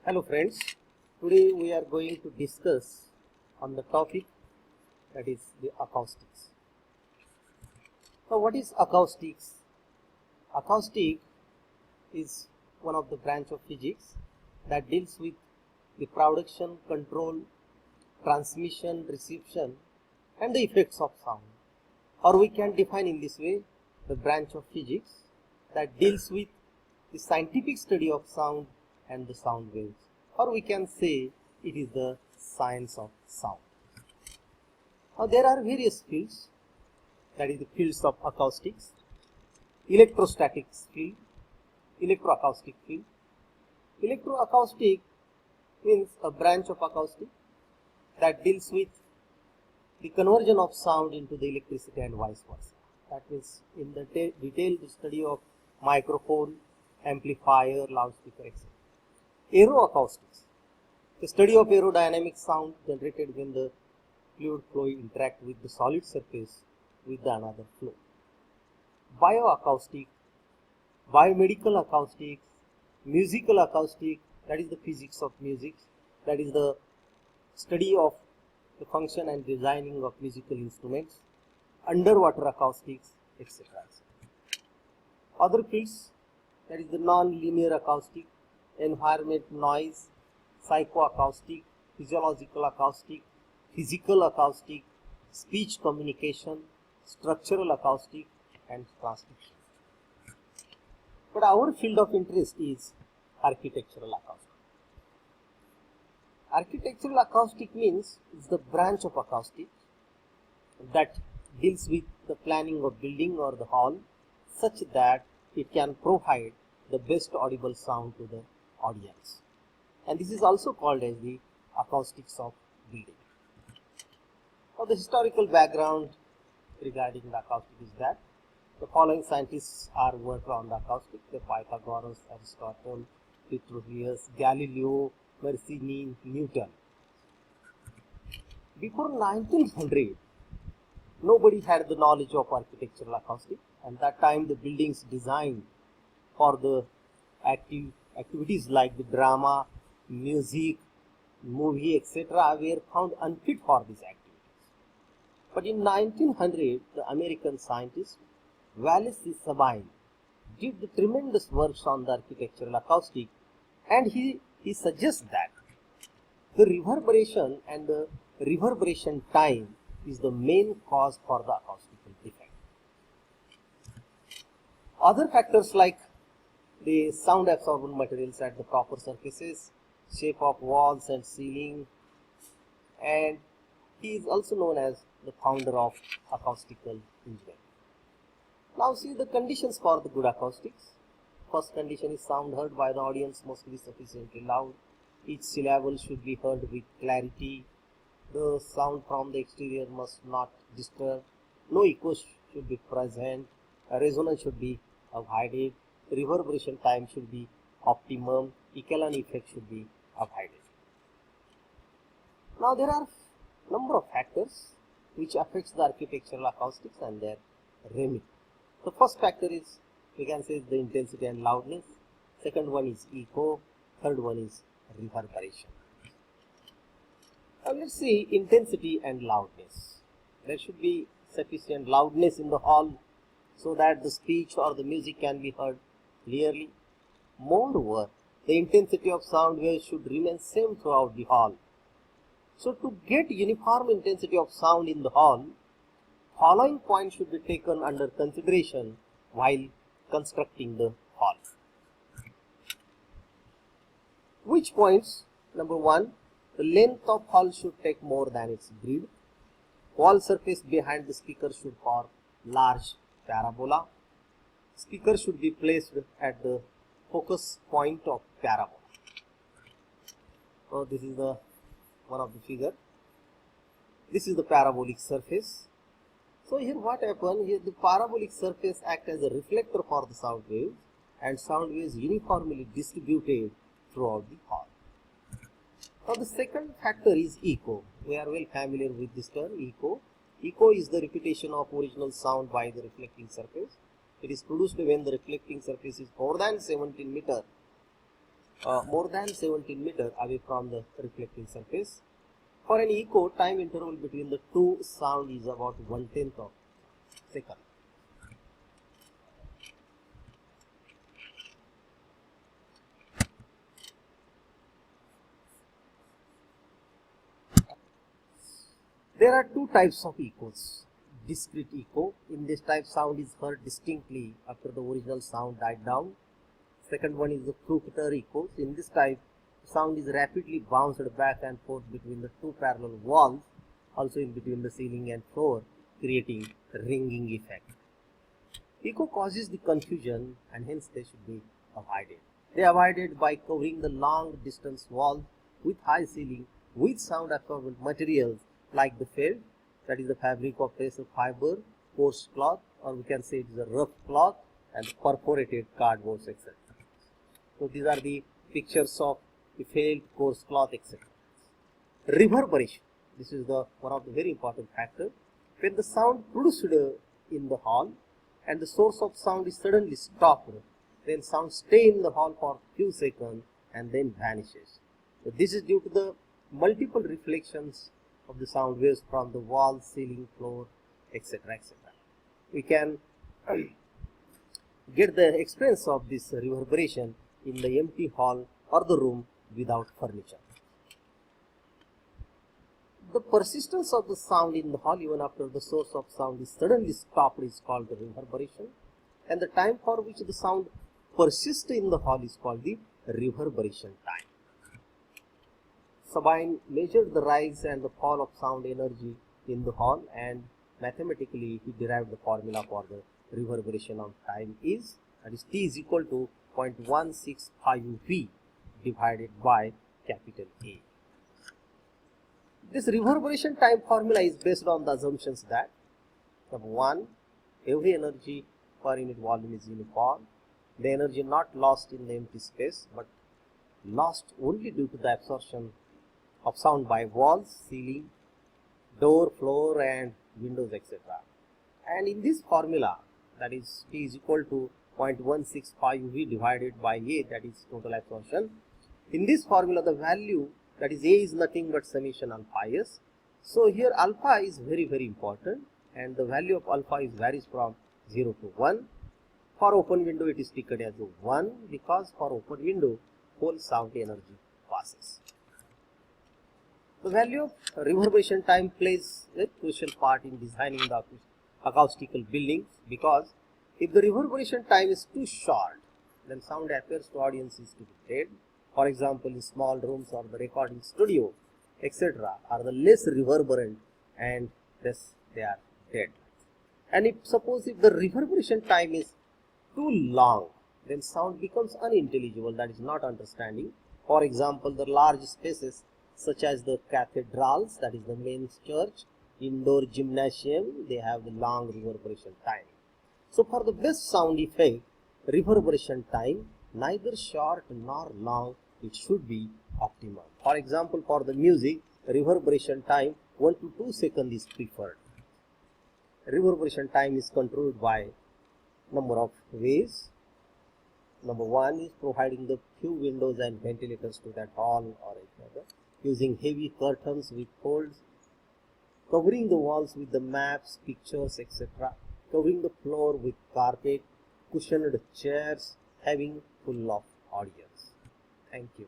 Hello friends, today we are going to discuss on the topic that is the acoustics. So what is acoustics? Acoustic is one of the branch of physics that deals with the production, control, transmission, reception and the effects of sound. Or we can define in this way the branch of physics that deals with the scientific study of sound and the sound waves, or we can say it is the science of sound. Now there are various fields, that is the fields of acoustics, electrostatics field, electroacoustic field. Electroacoustic means a branch of acoustic that deals with the conversion of sound into the electricity and vice versa. That means in the detailed study of microphone, amplifier, loudspeaker, etc. Aeroacoustics, the study of aerodynamic sound generated when the fluid flow interact with the solid surface with the another flow. Bioacoustic, biomedical acoustics, musical acoustic, that is the physics of music, that is the study of the function and designing of musical instruments, underwater acoustics, etc. Other fields, that is the non-linear acoustic, environment noise, psychoacoustic, physiological acoustic, physical acoustic, speech communication, structural acoustic and transcription. But our field of interest is architectural acoustic. Architectural acoustic means it's the branch of acoustic that deals with the planning of building or the hall such that it can provide the best audible sound to the audience. And this is also called as the acoustics of building. Now the historical background regarding the acoustic is that the following scientists are worked on the acoustic: the Pythagoras, Aristotle, Vitruvius, Galileo, Mersenne, Newton. Before 1900, nobody had the knowledge of architectural acoustic, and that time the buildings designed for the activities like the drama, music, movie, etc. were found unfit for these activities. But in 1900, the American scientist Wallace C. Sabine did the tremendous works on the architectural acoustic, and he suggests that the reverberation and the reverberation time is the main cause for the acoustical defect. Other factors like the sound absorbent materials at the proper surfaces, shape of walls and ceiling, and he is also known as the founder of acoustical engineering. Now see the conditions for the good acoustics. First condition is sound heard by the audience must be sufficiently loud. Each syllable should be heard with clarity. The sound from the exterior must not disturb. No echo should be present. A resonance should be avoided. Reverberation time should be optimum. Echelon effect should be avoided. Now there are number of factors which affects the architectural acoustics and their remedy. The first factor is, we can say, the intensity and loudness. Second one is echo. Third one is reverberation. Now let's see intensity and loudness. There should be sufficient loudness in the hall so that the speech or the music can be heard clearly. Moreover, the intensity of sound waves should remain same throughout the hall. So to get uniform intensity of sound in the hall, following points should be taken under consideration while constructing the hall. Which points? Number one, the length of hall should take more than its breadth. Wall surface behind the speaker should form large parabola. Speaker should be placed at the focus point of parabola. So this is the one of the figure. This is the parabolic surface. So here what happens, here the parabolic surface acts as a reflector for the sound waves, and sound waves uniformly distributed throughout the hall. Now the second factor is echo. We are well familiar with this term, echo. Echo is the repetition of original sound by the reflecting surface. It is produced when the reflecting surface is more than 17 meter more than 17 meter away from the reflecting surface. For an echo, time interval between the two sound is about 1/10 of second. There are two types of echoes. Discrete echo. In this type, sound is heard distinctly after the original sound died down. Second one is the fructal echoes. In this type, sound is rapidly bounced back and forth between the two parallel walls, also in between the ceiling and floor, creating a ringing effect. Echo causes the confusion and hence they should be avoided. They are avoided by covering the long distance walls with high ceiling with sound absorbent materials like the felt, that is the fabric of pressure fiber, coarse cloth, or we can say it is a rough cloth, and perforated cardboard, etc. So these are the pictures of the felt, coarse cloth, etc. Reverberation. This is the one of the very important factor. When the sound produced in the hall and the source of sound is suddenly stopped, then sound stay in the hall for few seconds and then vanishes. So this is due to the multiple reflections of the sound waves from the wall, ceiling, floor, etc., etc. We can get the experience of this reverberation in the empty hall or the room without furniture. The persistence of the sound in the hall even after the source of sound is suddenly stopped is called the reverberation, and the time for which the sound persists in the hall is called the reverberation time. Sabine measured the rise and the fall of sound energy in the hall, and mathematically he derived the formula for the reverberation of time is, that is T is equal to 0.165 V divided by capital A. This reverberation time formula is based on the assumptions that number one, every energy per unit volume is uniform. The energy not lost in the empty space but lost only due to the absorption of sound by walls, ceiling, door, floor and windows, etc. And in this formula, that is T is equal to 0.165 V divided by A, that is total absorption. In this formula, the value, that is A, is nothing but summation alpha S. So here alpha is very important, and the value of alpha is varies from 0 to 1. For open window it is taken as 1 because for open window whole sound energy passes. The value of reverberation time plays a crucial part in designing the acoustical buildings, because if the reverberation time is too short, then sound appears to audiences to be dead. For example, in small rooms or the recording studio, etc., are the less reverberant and thus they are dead. And if the reverberation time is too long, then sound becomes unintelligible, that is not understanding. For example, the large spaces such as the cathedrals, that is the main church, indoor gymnasium, they have the long reverberation time. So for the best sound effect, reverberation time neither short nor long, it should be optimum. For example, for the music, reverberation time 1 to 2 seconds is preferred. Reverberation time is controlled by number of ways. Number one is providing the few windows and ventilators to that hall or another, using heavy curtains with folds, covering the walls with the maps, pictures, etc., covering the floor with carpet, cushioned chairs, having full of audience. Thank you.